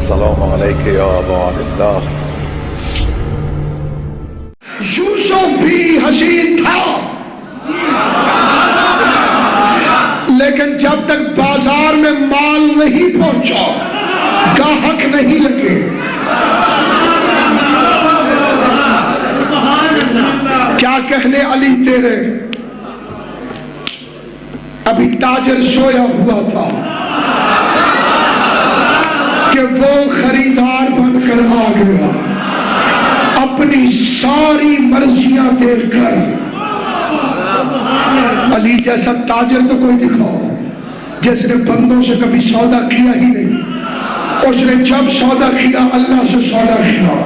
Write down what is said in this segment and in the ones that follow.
السلام علیکم یا ابا عبداللہ۔ یوسف بھی حسین تھا، لیکن جب تک بازار میں مال نہیں پہنچا، گاہک نہیں لگے، کیا کہنے علی تیرے، ابھی تاجر سویا ہوا تھا کہ وہ خریدار بن کر آ گیا، اپنی ساری مرضیاں دیکھ کر۔ علی جیسا تاجر تو کوئی دکھاؤ جس نے بندوں سے کبھی سودا کیا ہی نہیں، اس نے جب سودا کیا اللہ سے سودا کیا۔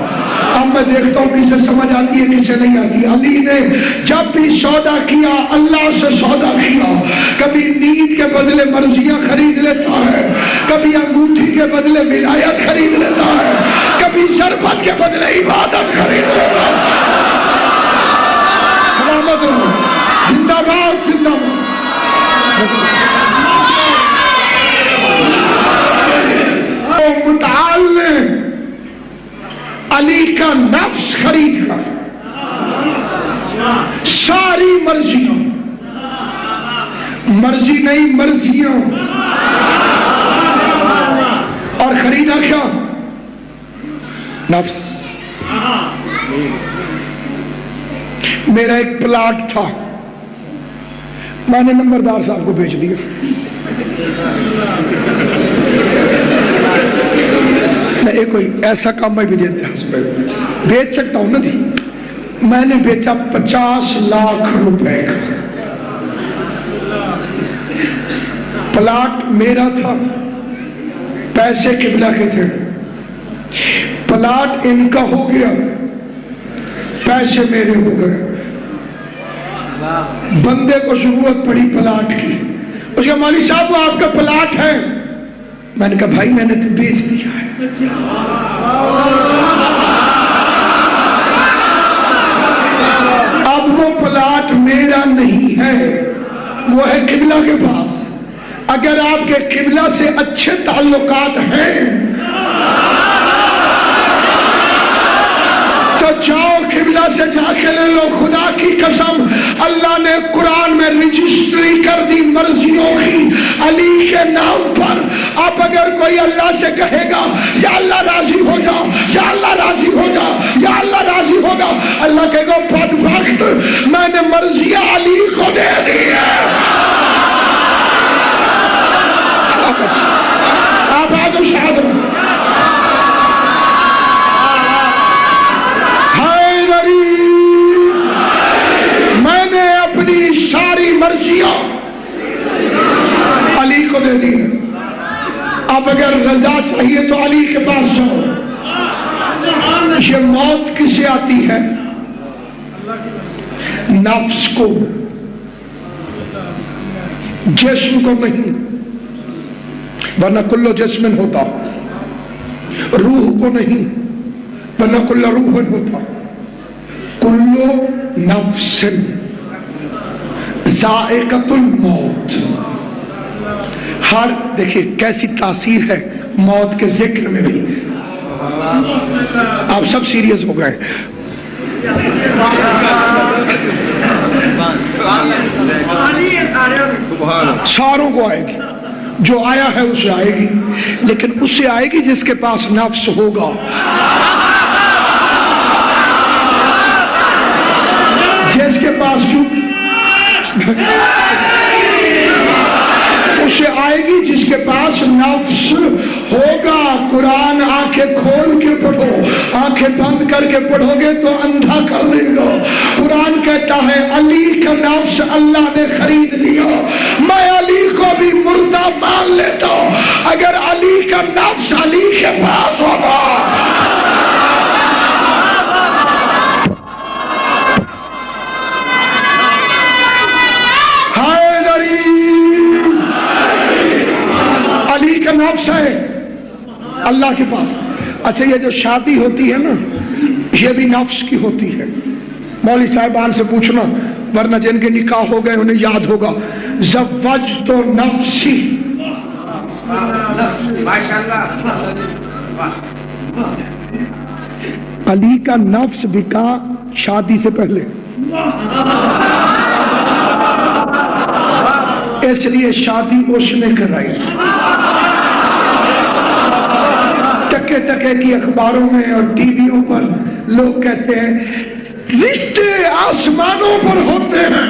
اب میں دیکھتا ہوں کسے سمجھ آتی ہے کسے نہیں آتی۔ علی نے جب بھی سودا کیا اللہ سے سودا کیا، کبھی نیند کے بدلے مرضیاں خرید لیتا ہے، کبھی انگوٹھی کے بدلے ولایت خرید لیتا ہے، کبھی شربت کے بدلے عبادت خرید لیتا ہے۔ سلامت رہو، زندہ باد، زندہ باد۔ متعال نے علی کا نفس خرید کر ساری مرضیاں، مرضی نہیں مرضیاں، اور خریدا کیا؟ نفس۔ میرا ایک پلاٹ تھا، میں نے نمبردار صاحب کو بھیج دیا، میں کوئی ایسا کام میں بھی دیتے ہیں، بیچ سکتا ہوں نا تھی، میں نے بیچا 50 لاکھ روپے کا پلاٹ، میرا تھا، پیسے قبلہ کے تھے، پلاٹ ان کا ہو گیا، پیسے میرے ہو گئے۔ بندے کو ضرورت پڑی پلاٹ کی، اس کا مولوی صاحب وہ آپ کا پلاٹ ہے، میں نے کہا بھائی میں نے تو بیچ دیا ہے۔ اب وہ پلاٹ میرا نہیں ہے، وہ ہے قبلہ کے پاس۔ اگر آپ کے قبلہ سے اچھے تعلقات ہیں تو جاؤ قبلہ سے جا کے لے لو۔ خدا کی قسم اللہ نے قرآن میں رجسٹری کر دی مرضیوں کی علی کے نام پر۔ اب اگر کوئی اللہ سے کہے گا یا اللہ راضی ہو جا، یا اللہ راضی ہو جا، یا اللہ راضی ہوگا، اللہ کہے گا بدبخت، میں نے مرضیاں علی کو دے دی ہے۔ آپ آج شاہد ہو، میں نے اپنی ساری مرضیاں علی کو دے دی ہے۔ اب اگر رضا چاہیے تو علی کے پاس جاؤ۔ یہ موت کسے آتی ہے؟ نفس کو، جسم کو نہیں، ورنہ کلو جسمن ہوتا، روح کو نہیں ورنہ کلو روحن ہوتا۔ کلو نفس ذائقۃ الموت۔ ہر دیکھیں کیسی تاثیر ہے موت کے ذکر میں بھی۔ آپ سب سیریس ہو گئے۔ ساروں کو آئے گی، جو آیا ہے اسے آئے گی، لیکن اسے آئے گی جس کے پاس نفس ہوگا۔ جس کے پاس اسے آئے گی جس کے پاس نفس ہوگا۔ قرآن آنکھیں کھول کے پڑھو، آنکھیں بند کر کے پڑھو گے تو اندھا کر دے گا۔ قرآن کہتا ہے علی کا نفس اللہ نے خرید لیا، میں علی کو بھی مردہ مان لیتا ہوں اگر علی کا نفس علی کے پاس ہوگا۔ علی کا نفس ہے اللہ کے پاس۔ اچھا یہ جو شادی ہوتی ہے نا یہ بھی نفس کی ہوتی ہے۔ مولوی صاحبان سے پوچھنا ورنہ جن کے نکاح ہو گئے انہیں یاد ہوگا، زوجت نفسی، علی کا نفس بکا شادی سے پہلے، اس لیے شادی اس نے کرائی۔ ٹکے ٹکے کی اخباروں میں اور ٹی ویوں پر لوگ کہتے ہیں رشتے آسمانوں پر ہوتے ہیں۔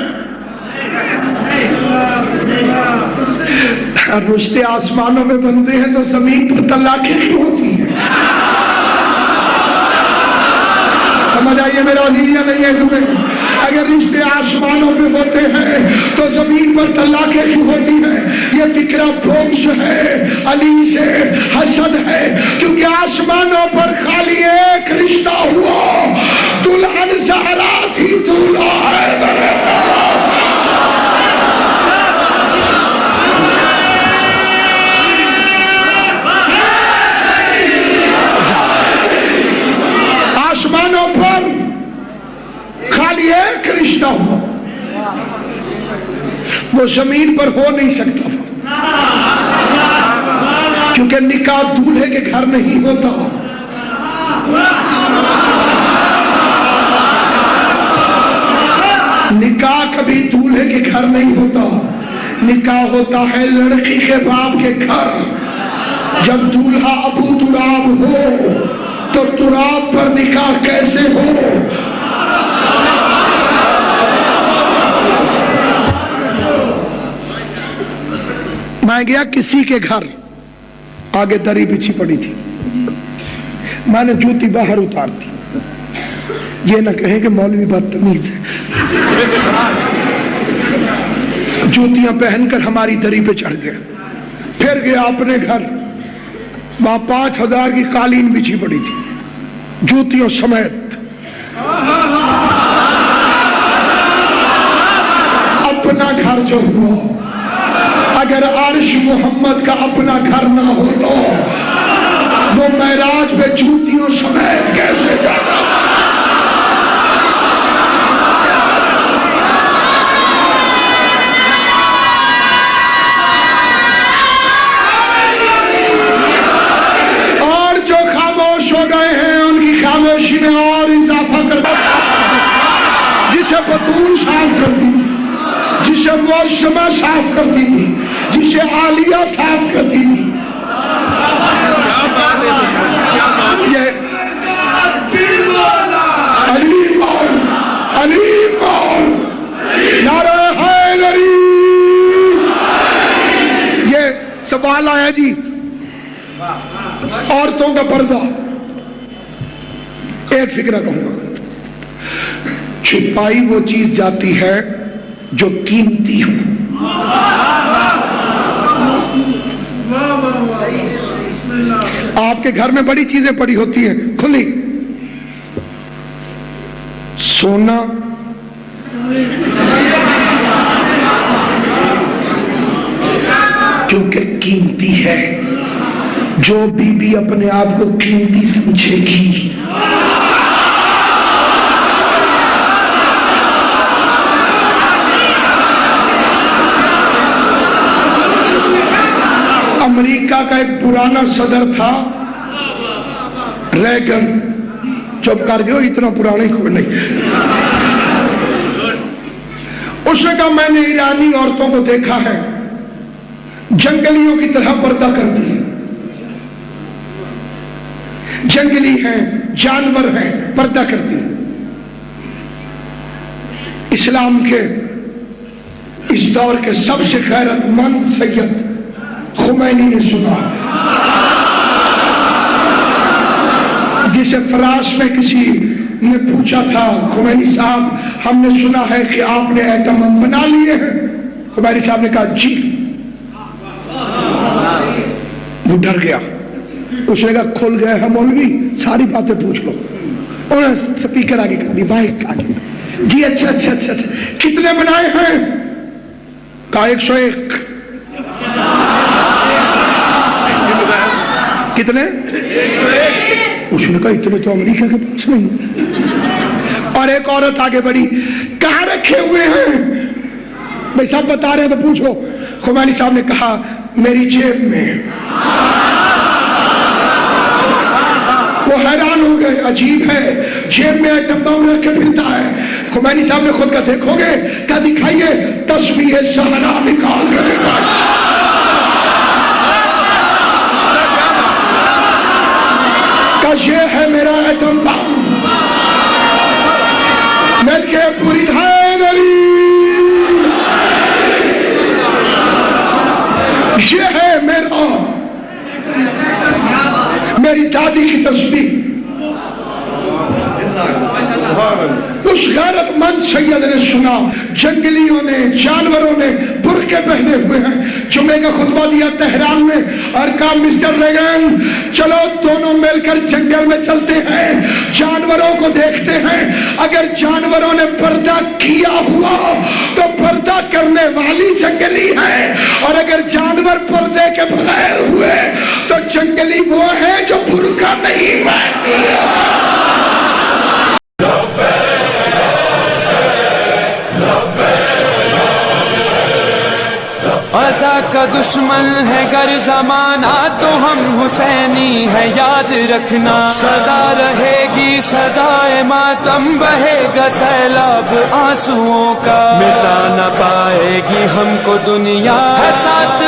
رشتے آسمانوں میں بنتے ہیں تو زمین پر طلاقیں کیوں ہوتی ہیں؟ سمجھ آئیے میرا عزیز یا نہیں ہے تمہیں؟ اگر رشتے آسمانوں میں ہوتے ہیں تو زمین پر طلاقیں کیوں ہوتی ہیں؟ یہ فکرہ بغض ہے، علی سے حسد ہے، کیونکہ آسمانوں پر خالی ایک رشتہ ہوا، دلہن زہرا تھی، دولہا حیدر ہے۔ آسمانوں پر خالی ایک رشتہ ہوا، وہ زمین پر ہو نہیں سکتا تھا، کیونکہ نکاح دولہے کے گھر نہیں ہوتا۔ نکاح کبھی دولہے کے گھر نہیں ہوتا، نکاح ہوتا ہے لڑکی کے باپ کے گھر۔ جب دولہا ابو تراب ہو تو تراب پر نکاح کیسے ہو؟ میں گیا کسی کے گھر، آگے دری بچھی پڑی تھی، میں نے جوتی باہر اتار دی، یہ نہ کہیں کہ مولوی بدتمیز ہے، جوتیاں پہن کر ہماری دری پہ چڑھ گیا، پھر گیا اپنے گھر، وہاں 5000 کی قالین بچھی پڑی تھی جوتیوں سمیت۔ اپنا گھر جو ہوا، اگر عرش محمد کا اپنا گھر نہ ہو تو وہ معراج پہ جوتیوں سمیت کیسے جانا؟ اور جو خاموش ہو گئے ہیں ان کی خاموشی میں اور اضافہ کرتا، جسے بطول صاف کرتی تھی، جسے معصمہ صاف کرتی تھی، جسے عالیہ صاف کرتی تھی، علی مول نعرہ حیدری۔ یہ سوال آیا جی، عورتوں کا پردہ، ایک فکرہ کہوں گا، چھپائی وہ چیز جاتی ہے جو قیمتی ہو۔ آپ کے گھر میں بڑی چیزیں پڑی ہوتی ہیں کھلی، سونا، کیونکہ قیمتی ہے، جو بی بی اپنے آپ کو قیمتی سمجھے گی امریکہ کا ایک پرانا صدر تھا ریگن، چپ کر گئے، اتنا پرانا ہی کوئی نہیں، اس نے کہا میں نے ایرانی عورتوں کو دیکھا ہے جنگلیوں کی طرح پردہ کرتی ہیں، جنگلی ہیں، جانور ہیں، پردہ کرتی ہیں۔ اسلام کے اس دور کے سب سے غیرت مند سید خمینی نے سنا، جسے فراش میں کسی نے پوچھا تھا خمینی صاحب ہم نے سنا ہے کہ آپ نے ایٹم بم بنا لیے ہیں، خمینی صاحب نے کہا جی، وہ ڈر گیا، اس نے کہا کھل گئے ہیں مولوی، ساری باتیں پوچھ لو، انہوں نے سپیکر آگے کر دی، مائک آگے، جی اچھا اچھا اچھا اچھا، کتنے بنائے ہیں؟ کہا 101۔ کتنے؟ اس نے کہا اتنے تو امریکہ کے پاس نہیں۔ اور ایک عورت آگے بڑھی، کہاں رکھے ہوئے ہیں؟ بھئی سب بتا رہے ہیں تو پوچھو۔ خمینی صاحب نے کہا میری جیب میں۔ عجیب ہے، جیب میں ڈبہ رکھ کے پھرتا ہے. خمینی صاحب نے خود کا دیکھو گے کیا دکھائیے، تسبیح زہرا نکال کر دکھائیے. کہ یہ ہے میرا ایٹم بم، مل کے پوری دھائیں علی. یہ ہے میری دادی کی تسبیح. اس غیرت مند سید نے سنا، جنگلیوں نے، جانوروں نے برقعے پہنے ہوئے ہیں. جمعے کا خطبہ دیا تہران میں اور کہا مسٹر ریگن چلو دونوں مل کر جنگل میں چلتے ہیں، جانوروں کو دیکھتے ہیں. اگر جانوروں نے پردہ کیا ہوا تو پردہ کرنے والی جنگلی ہے، اور اگر جانور پردے کے بغیر ہوئے تو جنگلی وہ ہے جو برقع نہیں پہنتی. عزا کا دشمن ہے گر زمانہ تو ہم حسینی ہے یاد رکھنا. صدا رہے گی صدائے ماتم، بہے گا سیلاب آنسوؤں کا، مٹا نہ پائے گی ہم کو دنیا ہے ساتھ